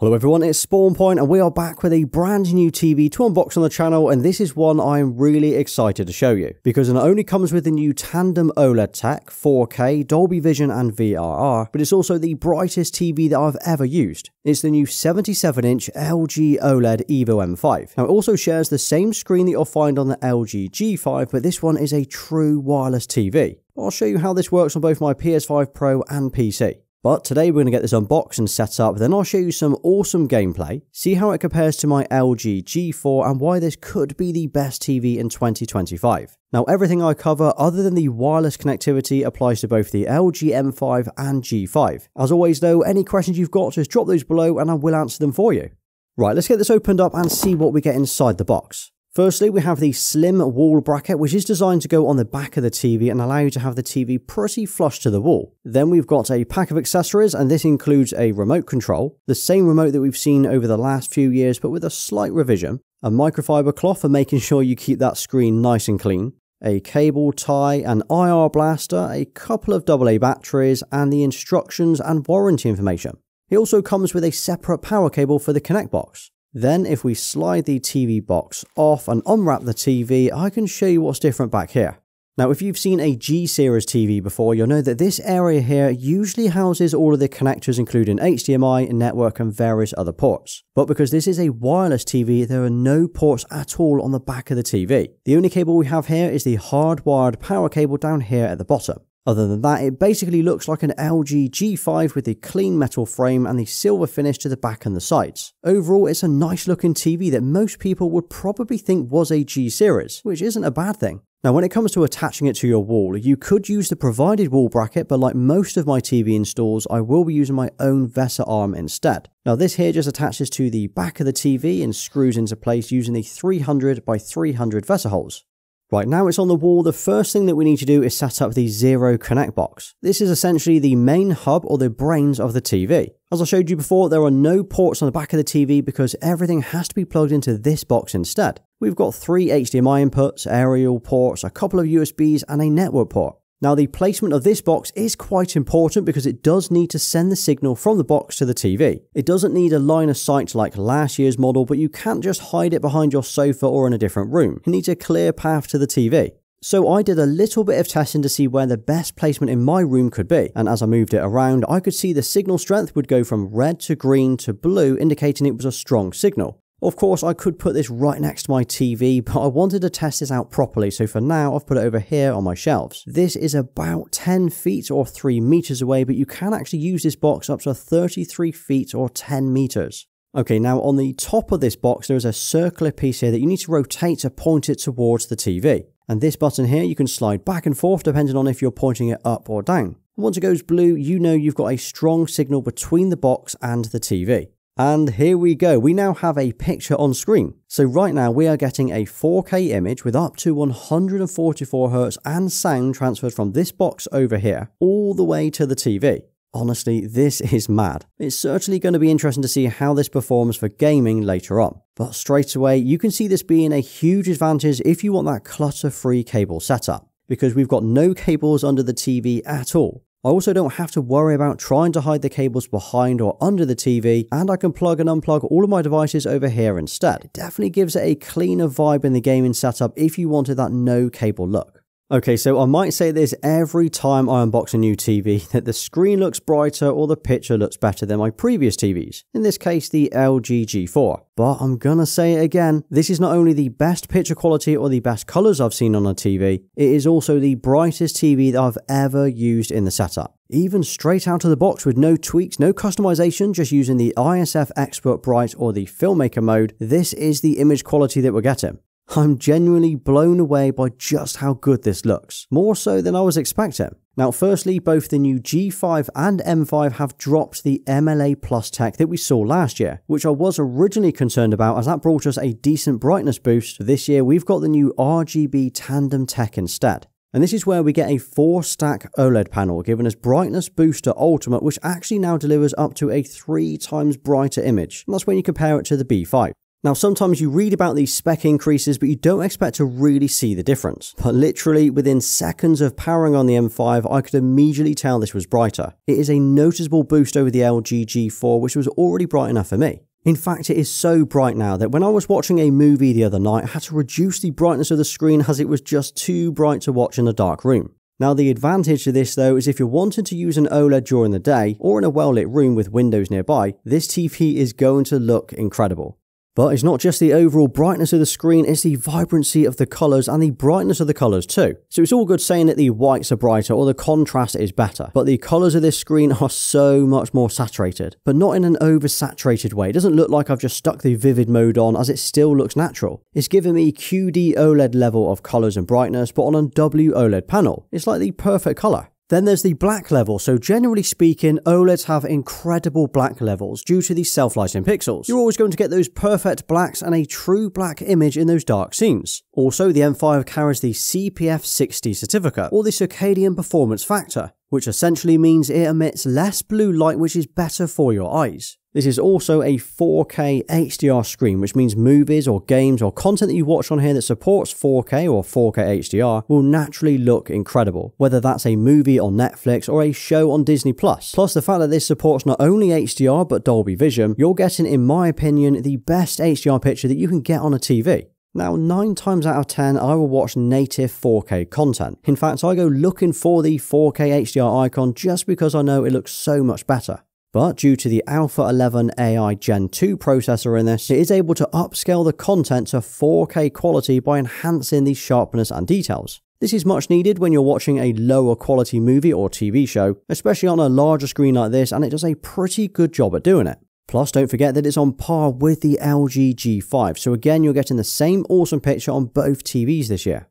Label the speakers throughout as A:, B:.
A: Hello everyone, it's SpawnPoiint and we are back with a brand new TV to unbox on the channel, and this is one I'm really excited to show you because it not only comes with the new Tandem OLED tech, 4K, Dolby Vision and VRR, but it's also the brightest TV that I've ever used. It's the new 77-inch LG OLED Evo M5. Now it also shares the same screen that you'll find on the LG G5, but this one is a true wireless TV. I'll show you how this works on both my PS5 Pro and PC. But today we're going to get this unboxed and set up, then I'll show you some awesome gameplay, see how it compares to my LG G4 and why this could be the best TV in 2025. Now everything I cover other than the wireless connectivity applies to both the LG M5 and G5. As always though, any questions you've got, just drop those below and I will answer them for you. Right, let's get this opened up and see what we get inside the box. Firstly, we have the slim wall bracket, which is designed to go on the back of the TV and allow you to have the TV pretty flush to the wall. Then we've got a pack of accessories, and this includes a remote control, the same remote that we've seen over the last few years, but with a slight revision, a microfiber cloth for making sure you keep that screen nice and clean, a cable tie, an IR blaster, a couple of AA batteries, and the instructions and warranty information. It also comes with a separate power cable for the Connect box. Then if we slide the TV box off and unwrap the TV, I can show you what's different back here. Now if you've seen a G-series TV before, you'll know that this area here usually houses all of the connectors including HDMI, network and various other ports. But because this is a wireless TV, there are no ports at all on the back of the TV. The only cable we have here is the hardwired power cable down here at the bottom. Other than that, it basically looks like an LG G5 with the clean metal frame and the silver finish to the back and the sides. Overall, it's a nice looking TV that most people would probably think was a G-series, which isn't a bad thing. Now when it comes to attaching it to your wall, you could use the provided wall bracket, but like most of my TV installs, I will be using my own VESA arm instead. Now this here just attaches to the back of the TV and screws into place using the 300 by 300 VESA holes. Right, now it's on the wall, the first thing that we need to do is set up the Zero Connect box. This is essentially the main hub or the brains of the TV. As I showed you before, there are no ports on the back of the TV because everything has to be plugged into this box instead. We've got 3 HDMI inputs, aerial ports, a couple of USBs and a network port. Now the placement of this box is quite important because it does need to send the signal from the box to the TV. It doesn't need a line of sight like last year's model, but you can't just hide it behind your sofa or in a different room. It needs a clear path to the TV. So I did a little bit of testing to see where the best placement in my room could be, and as I moved it around, I could see the signal strength would go from red to green to blue, indicating it was a strong signal. Of course, I could put this right next to my TV, but I wanted to test this out properly, so for now I've put it over here on my shelves. This is about 10 feet or 3 meters away, but you can actually use this box up to 33 feet or 10 meters. Okay, now on the top of this box there is a circular piece here that you need to rotate to point it towards the TV. And this button here you can slide back and forth depending on if you're pointing it up or down. Once it goes blue, you know you've got a strong signal between the box and the TV. And here we go, we now have a picture on screen. So right now we are getting a 4K image with up to 144Hz and sound transferred from this box over here all the way to the TV. Honestly, this is mad. It's certainly going to be interesting to see how this performs for gaming later on. But straight away, you can see this being a huge advantage if you want that clutter-free cable setup, because we've got no cables under the TV at all. I also don't have to worry about trying to hide the cables behind or under the TV, and I can plug and unplug all of my devices over here instead. It definitely gives it a cleaner vibe in the gaming setup if you wanted that no cable look. Okay, so I might say this every time I unbox a new TV, that the screen looks brighter or the picture looks better than my previous TVs, in this case the LG G4. But I'm gonna say it again, this is not only the best picture quality or the best colours I've seen on a TV, it is also the brightest TV that I've ever used in the setup. Even straight out of the box with no tweaks, no customization, just using the ISF Expert Bright or the Filmmaker mode, this is the image quality that we're getting. I'm genuinely blown away by just how good this looks, more so than I was expecting. Now firstly, both the new G5 and M5 have dropped the MLA Plus tech that we saw last year, which I was originally concerned about as that brought us a decent brightness boost. This year we've got the new RGB Tandem tech instead. And this is where we get a 4-stack OLED panel giving us Brightness Booster Ultimate, which actually now delivers up to a 3 times brighter image. And that's when you compare it to the B5. Now, sometimes you read about these spec increases, but you don't expect to really see the difference. But literally, within seconds of powering on the M5, I could immediately tell this was brighter. It is a noticeable boost over the LG G4, which was already bright enough for me. In fact, it is so bright now that when I was watching a movie the other night, I had to reduce the brightness of the screen as it was just too bright to watch in a dark room. Now, the advantage to this though is if you're wanting to use an OLED during the day or in a well-lit room with windows nearby, this TV is going to look incredible. But it's not just the overall brightness of the screen, it's the vibrancy of the colours and the brightness of the colours too. So it's all good saying that the whites are brighter or the contrast is better, but the colours of this screen are so much more saturated, but not in an oversaturated way. It doesn't look like I've just stuck the vivid mode on, as it still looks natural. It's giving me QD OLED level of colours and brightness, but on a WOLED panel. It's like the perfect colour. Then there's the black level. So generally speaking, OLEDs have incredible black levels due to the self-lighting pixels. You're always going to get those perfect blacks and a true black image in those dark scenes. Also, the M5 carries the CPF 60 certificate, or the circadian performance factor, which essentially means it emits less blue light, which is better for your eyes. This is also a 4K HDR screen, which means movies or games or content that you watch on here that supports 4K or 4K HDR will naturally look incredible, whether that's a movie on Netflix or a show on Disney+. Plus the fact that this supports not only HDR but Dolby Vision, you're getting, in my opinion, the best HDR picture that you can get on a TV. Now, 9 times out of 10, I will watch native 4K content. In fact, I go looking for the 4K HDR icon just because I know it looks so much better. But due to the Alpha 11 AI Gen 2 processor in this, it is able to upscale the content to 4K quality by enhancing the sharpness and details. This is much needed when you're watching a lower quality movie or TV show, especially on a larger screen like this, and it does a pretty good job at doing it. Plus, don't forget that it's on par with the LG G5, so again, you're getting the same awesome picture on both TVs this year.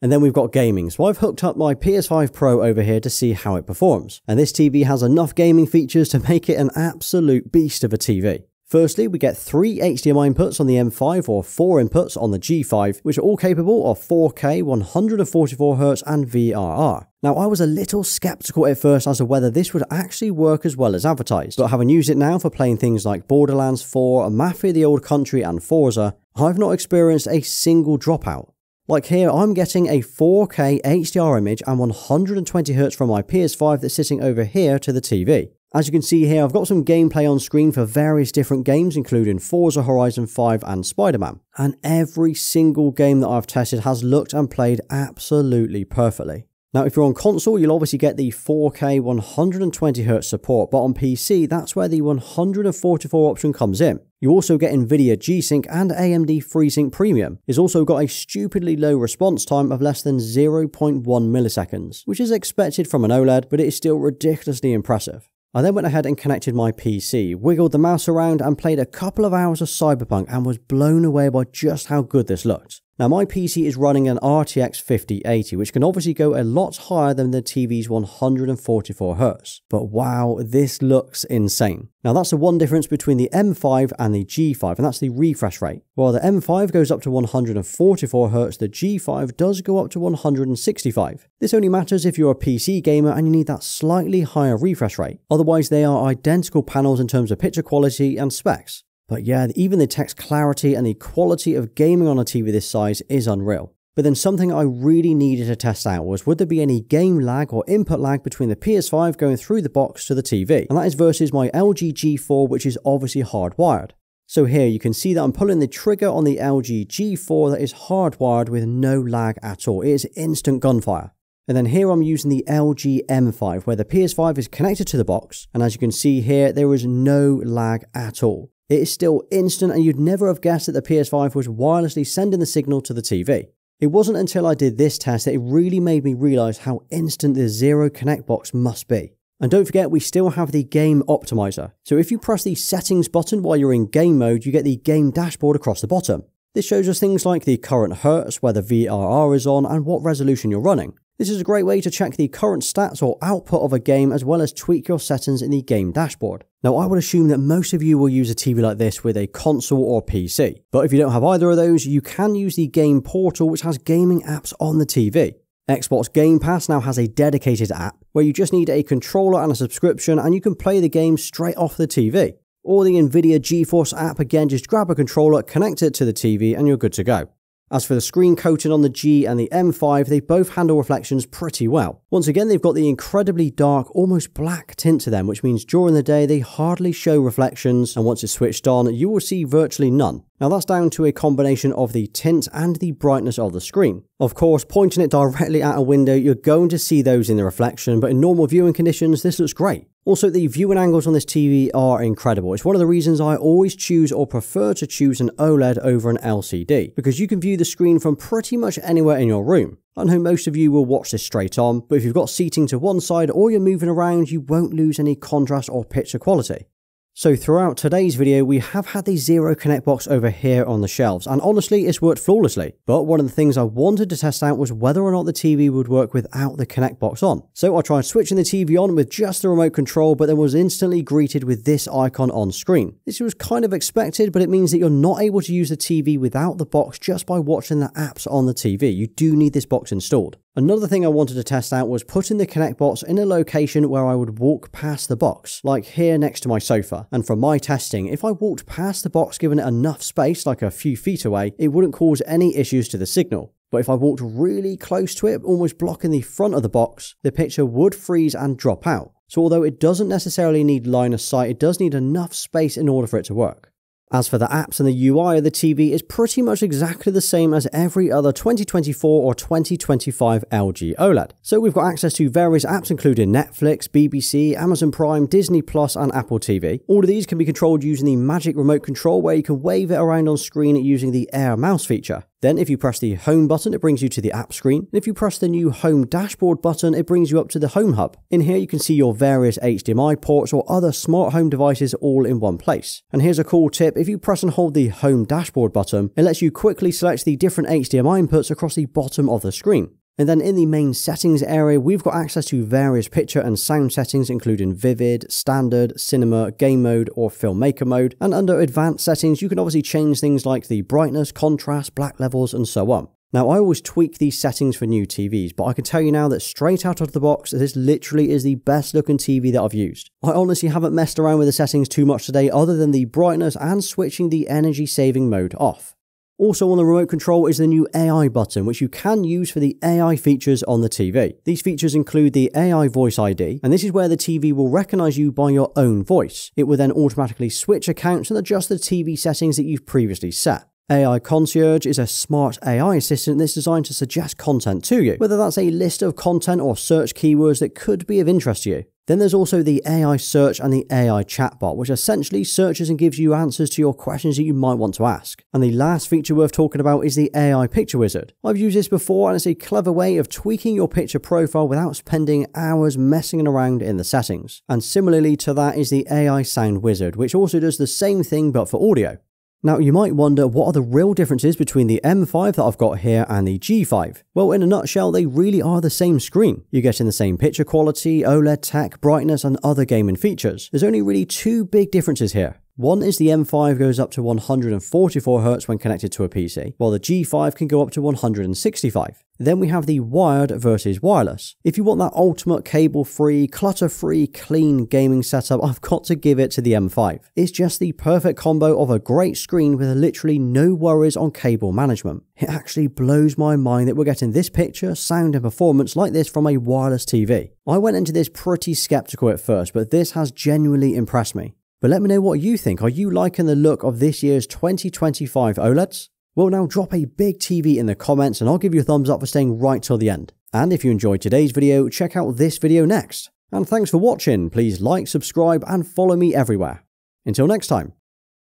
A: And then we've got gaming. So I've hooked up my PS5 Pro over here to see how it performs. And this TV has enough gaming features to make it an absolute beast of a TV. Firstly, we get 3 HDMI inputs on the M5 or 4 inputs on the G5, which are all capable of 4K, 144Hz and VRR. Now, I was a little skeptical at first as to whether this would actually work as well as advertised, but having used it now for playing things like Borderlands 4, Mafia the Old Country and Forza, I've not experienced a single dropout. Like here, I'm getting a 4K HDR image and 120Hz from my PS5 that's sitting over here to the TV. As you can see here, I've got some gameplay on screen for various different games, including Forza Horizon 5 and Spider-Man. And every single game that I've tested has looked and played absolutely perfectly. Now, if you're on console, you'll obviously get the 4K 120Hz support, but on PC, that's where the 144 option comes in. You also get Nvidia G-Sync and AMD FreeSync Premium. It's also got a stupidly low response time of less than 0.1 milliseconds, which is expected from an OLED, but it is still ridiculously impressive. I then went ahead and connected my PC, wiggled the mouse around and played a couple of hours of Cyberpunk and was blown away by just how good this looked. Now, my PC is running an RTX 5080, which can obviously go a lot higher than the TV's 144Hz. But wow, this looks insane. Now, that's the one difference between the M5 and the G5, and that's the refresh rate. While the M5 goes up to 144Hz, the G5 does go up to 165. This only matters if you're a PC gamer and you need that slightly higher refresh rate. Otherwise, they are identical panels in terms of picture quality and specs. But yeah, even the text clarity and the quality of gaming on a TV this size is unreal. But then something I really needed to test out was, would there be any game lag or input lag between the PS5 going through the box to the TV? And that is versus my LG G4, which is obviously hardwired. So here you can see that I'm pulling the trigger on the LG G4 that is hardwired with no lag at all. It is instant gunfire. And then here I'm using the LG M5 where the PS5 is connected to the box. And as you can see here, there is no lag at all. It is still instant, and you'd never have guessed that the PS5 was wirelessly sending the signal to the TV. It wasn't until I did this test that it really made me realise how instant the Zero Connect box must be. And don't forget, we still have the game optimizer. So if you press the settings button while you're in game mode, you get the game dashboard across the bottom. This shows us things like the current hertz, where the VRR is on, and what resolution you're running. This is a great way to check the current stats or output of a game, as well as tweak your settings in the game dashboard. Now, I would assume that most of you will use a TV like this with a console or PC. But if you don't have either of those, you can use the game portal, which has gaming apps on the TV. Xbox Game Pass now has a dedicated app where you just need a controller and a subscription, and you can play the game straight off the TV. Or the Nvidia GeForce app, again, just grab a controller, connect it to the TV, and you're good to go. As for the screen coating on the G and the M5, they both handle reflections pretty well. Once again, they've got the incredibly dark, almost black tint to them, which means during the day they hardly show reflections, and once it's switched on, you will see virtually none. Now that's down to a combination of the tint and the brightness of the screen. Of course, pointing it directly at a window, you're going to see those in the reflection, but in normal viewing conditions, this looks great. Also, the viewing angles on this TV are incredible. It's one of the reasons I always choose or prefer to choose an OLED over an LCD, because you can view the screen from pretty much anywhere in your room. I know most of you will watch this straight on, but if you've got seating to one side or you're moving around, you won't lose any contrast or picture quality. So throughout today's video, we have had the Zero Connect box over here on the shelves, and honestly, it's worked flawlessly. But one of the things I wanted to test out was whether or not the TV would work without the Connect box on. So I tried switching the TV on with just the remote control, but then was instantly greeted with this icon on screen. This was kind of expected, but it means that you're not able to use the TV without the box just by watching the apps on the TV. You do need this box installed. Another thing I wanted to test out was putting the Connect box in a location where I would walk past the box, like here next to my sofa. And from my testing, if I walked past the box given it enough space, like a few feet away, it wouldn't cause any issues to the signal. But if I walked really close to it, almost blocking the front of the box, the picture would freeze and drop out. So although it doesn't necessarily need line of sight, it does need enough space in order for it to work. As for the apps and the UI of the TV, is pretty much exactly the same as every other 2024 or 2025 LG OLED. So we've got access to various apps including Netflix, BBC, Amazon Prime, Disney Plus and Apple TV. All of these can be controlled using the Magic Remote Control, where you can wave it around on screen using the Air Mouse feature. Then if you press the Home button, it brings you to the app screen. And if you press the new Home Dashboard button, it brings you up to the Home Hub. In here you can see your various HDMI ports or other smart home devices all in one place. And here's a cool tip: if you press and hold the Home Dashboard button, it lets you quickly select the different HDMI inputs across the bottom of the screen. And then in the main settings area, we've got access to various picture and sound settings including Vivid, Standard, Cinema, Game Mode or Filmmaker Mode. And under Advanced settings, you can obviously change things like the brightness, contrast, black levels and so on. Now I always tweak these settings for new TVs, but I can tell you now that straight out of the box, this literally is the best looking TV that I've used. I honestly haven't messed around with the settings too much today other than the brightness and switching the energy saving mode off. Also on the remote control is the new AI button, which you can use for the AI features on the TV. These features include the AI Voice ID, and this is where the TV will recognize you by your own voice. It will then automatically switch accounts and adjust the TV settings that you've previously set. AI Concierge is a smart AI assistant that's designed to suggest content to you, whether that's a list of content or search keywords that could be of interest to you. Then there's also the AI Search and the AI Chatbot, which essentially searches and gives you answers to your questions that you might want to ask. And the last feature worth talking about is the AI Picture Wizard. I've used this before and it's a clever way of tweaking your picture profile without spending hours messing around in the settings. And similarly to that is the AI Sound Wizard, which also does the same thing but for audio. Now you might wonder, what are the real differences between the M5 that I've got here and the G5? Well, in a nutshell, they really are the same screen. You're getting the same picture quality, OLED tech, brightness and other gaming features. There's only really two big differences here. One is the M5 goes up to 144Hz when connected to a PC, while the G5 can go up to 165. Then we have the wired versus wireless. If you want that ultimate cable-free, clutter-free, clean gaming setup, I've got to give it to the M5. It's just the perfect combo of a great screen with literally no worries on cable management. It actually blows my mind that we're getting this picture, sound and performance like this from a wireless TV. I went into this pretty skeptical at first, but this has genuinely impressed me. But let me know what you think. Are you liking the look of this year's 2025 OLEDs? Well, now drop a big TV in the comments and I'll give you a thumbs up for staying right till the end. And if you enjoyed today's video, check out this video next. And thanks for watching. Please like, subscribe and follow me everywhere. Until next time.